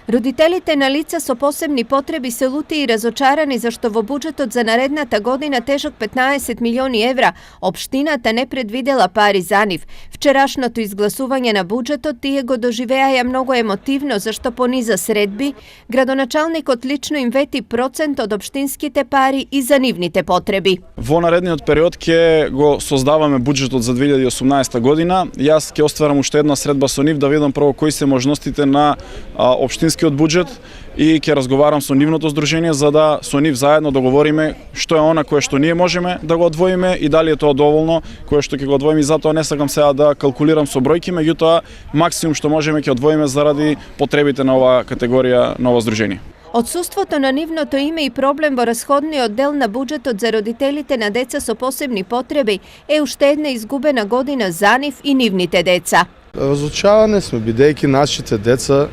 Родителите на лица со посебни потреби се лути и разочарани зашто во буџетот за наредната година тежок 15 милиони евра, општината не предвидела пари за нив. Вчерашното изгласување на буџетот тие го доживеаја многу емотивно зашто по низа средби, градоначалникот лично им вети процент од општинските пари и за нивните потреби. Во наредниот период ќе го создаваме буџетот за 2018 година. Јас ќе остварам уште една средба со нив да видам прво кои се можностите на општинскиот буџет и ќе разговарам со нивното здружение за да со нив заедно договориме што е она кое што ние можеме да го одвоиме и дали е тоа доволно кое што ќе го одвоиме. Затоа не сакам сега да калкулирам со бројки, меѓутоа максимум што можеме ќе одвоиме заради потребите на оваа категорија на ова здружение. Одсуството на нивното име и проблем во расходниот дел на буџетот за родителите на деца со посебни потреби е уште една изгубена година за нив и нивните деца. Разочарани сме, бидејќи нашите деца,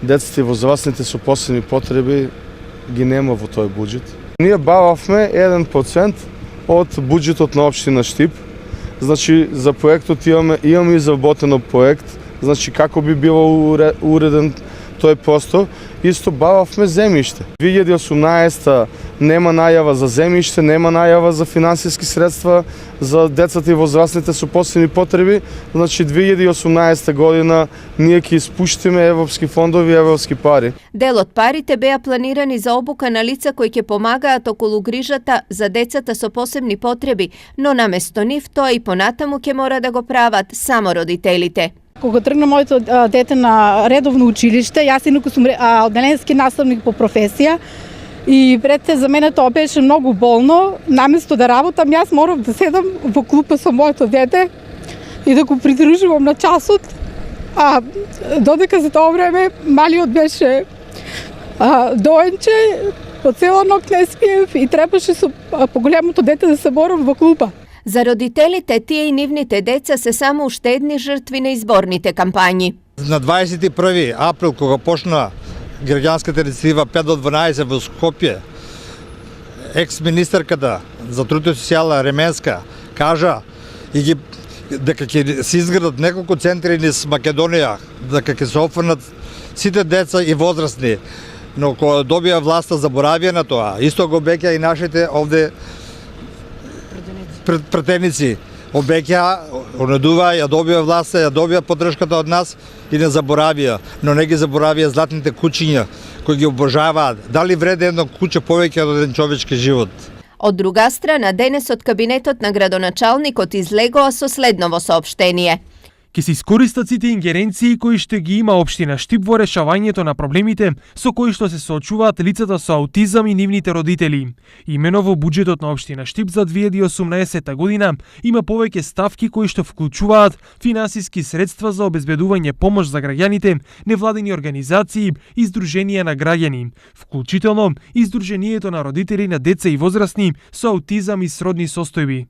децата и возрастните со посебни потреби ги нема во тој буџет. Ние бававме 1% од буџетот на општина Штип. Значи за проектот имаме изработено проект, значи како би било уреден тој простор. Исто бававме земјиште. 2018 нема најава за земјиште, нема најава за финансиски средства за децата и возрастните со посебни потреби. Значи 2018 година ние ќе испуштиме европски фондови и европски пари. Дел од парите беа планирани за обука на лица кои ќе помагаат околу грижата за децата со посебни потреби, но наместо нив тоа и понатаму ќе мора да го прават само родителите. Кога тргна моето дете на редовно училиште, јас инаку сум одделенски наставник по професија и пред за мене тоа беше многу болно. Наместо да работам, јас морав да седам во клупа со моето дете и да го придружувам на часот. А додека за тоа време малиот беше доенче, по цела ног не спиев и требаше со поголемото дете да се борам во клупа. За родителите, тие и нивните деца се само уште едни жртви на изборните кампањи. На 21 април, кога почна граѓанската иницијатива 5 до 12 во Скопје, екс-министерката за труд и социјала Ременска кажа дека ќе се изградат неколку центри низ Македонија, дека ќе се офрнат сите деца и возрастни. Но кога добија власта заборавија на тоа. Исто го обеќа и нашите овде претеници обеќа, онедува, ја добија власта, ја добија поддршката од нас и не заборавија, но не ги заборавија златните кучиња кои ги обожаваат. Дали вреди едно куче повеќе од еден човечки живот? Од друга страна, денесот кабинетот на градоначалникот излегоа со следново соопштение. Ке се искористат сите ингеренции кои што ги има општина Штип во решавањето на проблемите со кои што се соочуваат лицата со аутизам и нивните родители. Имено во буџетот на општина Штип за 2018 година има повеќе ставки кои што вклучуваат финансиски средства за обезбедување помош за граѓаните, невладени организации и здруженија на граѓани, вклучително и Здруженијето на родители на деца и возрастни со аутизам и сродни состојби.